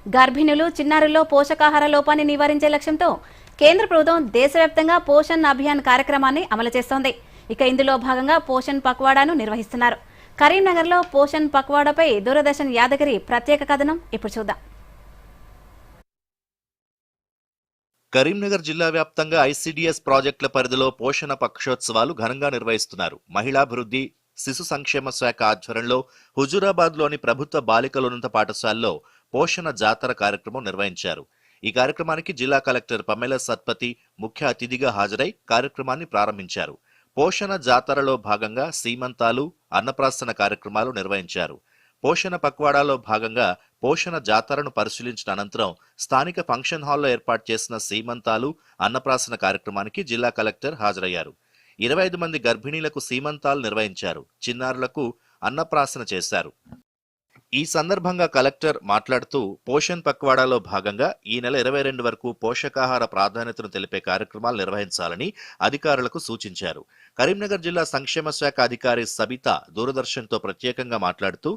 గర్భిణులు, చిన్నారుల్లో పోషకాహార లోపాన్ని నివారించే లక్ష్యంతో కేంద్ర ప్రభుత్వం దేశవ్యాప్తంగా పోషణ్ అభియాన్ కార్యక్రమాన్ని అమలు చేస్తోంది. ఇక ఇందులో భాగంగా పోషణ్ పక్వాడాను నిర్వహిస్తున్నారు. కరీంనగర్లో పోషణ్ పక్వాడాపై దూరదర్శన్ యాదగిరి ప్రత్యేక కథనం ఇప్పుడు చూద్దాం. కరీంనగర్ జిల్లా వ్యాప్తంగా ఐసీడీఎస్ ప్రాజెక్టుల పరిధిలో పోషణ పక్షోత్సవాలు ఘనంగా నిర్వహిస్తున్నారు. మహిళాభివృద్ధి, శిశు సంక్షేమ శాఖ ఆధ్వర్యంలో హుజూరాబాద్లోని ప్రభుత్వ బాలికలోన్నత పాఠశాలలో పోషణ జాతర కార్యక్రమం నిర్వహించారు. ఈ కార్యక్రమానికి జిల్లా కలెక్టర్ పమేలా సత్పతి ముఖ్య అతిథిగా హాజరై కార్యక్రమాన్ని ప్రారంభించారు. పోషణ జాతరలో భాగంగా సీమంతాలు, అన్నప్రాసన కార్యక్రమాలు నిర్వహించారు. పోషణ పక్వాడాలో భాగంగా పోషణ జాతరను పరిశీలించిన అనంతరం స్థానిక ఫంక్షన్ హాల్లో ఏర్పాటు చేసిన సీమంతాలు, అన్నప్రాసన కార్యక్రమానికి జిల్లా కలెక్టర్ హాజరయ్యారు. 25 మంది గర్భిణీలకు సీమంతాలు నిర్వహించారు. చిన్నారులకు అన్నప్రాసన చేశారు. ఈ సందర్భంగా కలెక్టర్ మాట్లాడుతూ పోషణ్ పక్వాడాలో భాగంగా ఈ నెల 22 వరకు పోషకాహార ప్రాధాన్యతను తెలిపే కార్యక్రమాలు నిర్వహించాలని అధికారులకు సూచించారు. కరీంనగర్ జిల్లా సంక్షేమ శాఖ అధికారి సబిత దూరదర్శన్తో ప్రత్యేకంగా మాట్లాడుతూ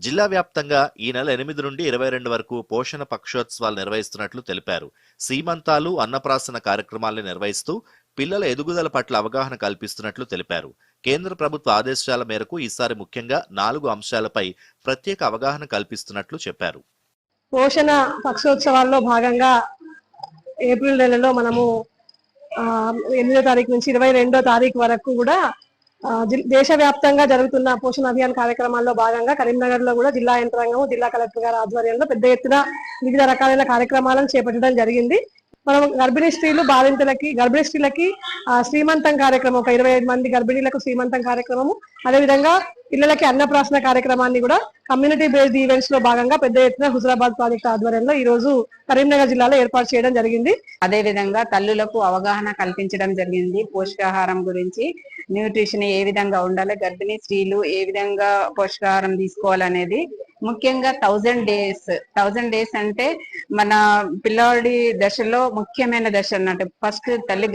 జిల్లా వ్యాప్తంగా ఈ నెల 8 నుండి 22 వరకు పోషణ పక్షోత్సవాలు నిర్వహిస్తున్నట్లు తెలిపారు. సీమంతాలు, అన్నప్రాసన కార్యక్రమాలను నిర్వహిస్తూ పిల్లల ఎదుగుదల పట్ల అవగాహన కల్పిస్తున్నట్లు తెలిపారు. కేంద్ర ప్రభుత్వ ఆదేశాల మేరకు ఈసారి ముఖ్యంగా 4 అంశాలపై ప్రత్యేక అవగాహన కల్పిస్తున్నట్లు చెప్పారు. పోషణ పక్షోత్సవాల్లో భాగంగా ఏప్రిల్ నెలలో మనము 8వ తారీఖు నుంచి 22వ తారీఖు వరకు కూడా దేశవ్యాప్తంగా జరుగుతున్న పోషణ అభియాన్ కార్యక్రమాల్లో భాగంగా కరీంనగర్ లో కూడా జిల్లా యంత్రాంగం, జిల్లా కలెక్టర్ గారి ఆధ్వర్యంలో పెద్ద ఎత్తున వివిధ రకాలైన కార్యక్రమాలను చేపట్టడం జరిగింది. మనం గర్భిణీ స్త్రీలకి శ్రీమంతం కార్యక్రమం, ఒక 25 మంది గర్భిణీలకు శ్రీమంతం కార్యక్రమము, అదేవిధంగా పిల్లలకి అన్నప్రాసన కార్యక్రమాన్ని కూడా కమ్యూనిటీ బేస్డ్ ఈవెంట్స్ లో భాగంగా పెద్ద ఎత్తున హుజూరాబాద్ ప్రాజెక్ట్ ఆధ్వర్యంలో ఈ రోజు కరీంనగర్ జిల్లాలో ఏర్పాటు చేయడం జరిగింది. అదేవిధంగా తల్లులకు అవగాహన కల్పించడం జరిగింది. పోషకాహారం గురించి, న్యూట్రిషన్ ఏ విధంగా ఉండాలి, గర్భిణీ స్త్రీలు ఏ విధంగా పోషకాహారం తీసుకోవాలనేది, ముఖ్యంగా 1000 డేస్ అంటే మన పిల్లాడి దశలో ముఖ్యమైన దశ అన్నట్టు. ఫస్ట్ తల్లి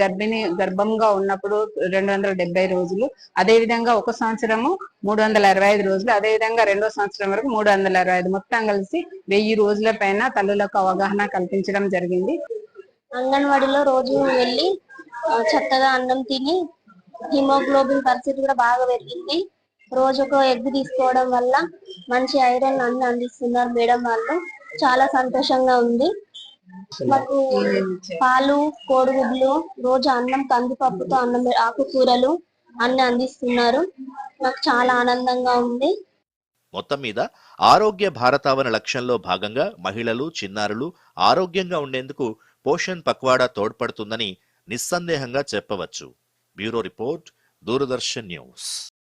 గర్భంగా ఉన్నప్పుడు 270 రోజులు, అదే విధంగా 1 సంవత్సరము 365 రోజులు, అదే విధంగా 2వ సంవత్సరం వరకు 365, మొత్తం కలిసి 1000 రోజుల పైన తల్లులకు అవగాహన కల్పించడం జరిగింది. అంగన్వాడీలో రోజు వెళ్ళి చక్కగా అన్నం తిని హిమోగ్లోబిన్ పరిస్థితి కూడా బాగా పెరిగింది. రోజుకు ఎగ్ తీసుకోవడం వల్ల మంచి ఐరన్ అన్ని అందిస్తున్నారు మేడం వాళ్ళు. చాలా సంతోషంగా ఉంది. మాకు పాలు, కోడిగుడ్లు, రోజు అన్నం, కందిపప్పుతో అన్నం, ఆకుకూరలు అన్ని అందిస్తున్నారు. నాకు చాలా ఆనందంగా ఉంది. మొత్తం మీద ఆరోగ్య భారతావన లక్ష్యంలో భాగంగా మహిళలు, చిన్నారులు ఆరోగ్యంగా ఉండేందుకు పోషణ్ పక్వాడా తోడ్పడుతుందని నిస్సందేహంగా చెప్పవచ్చు. Bureau report, Doordarshan news.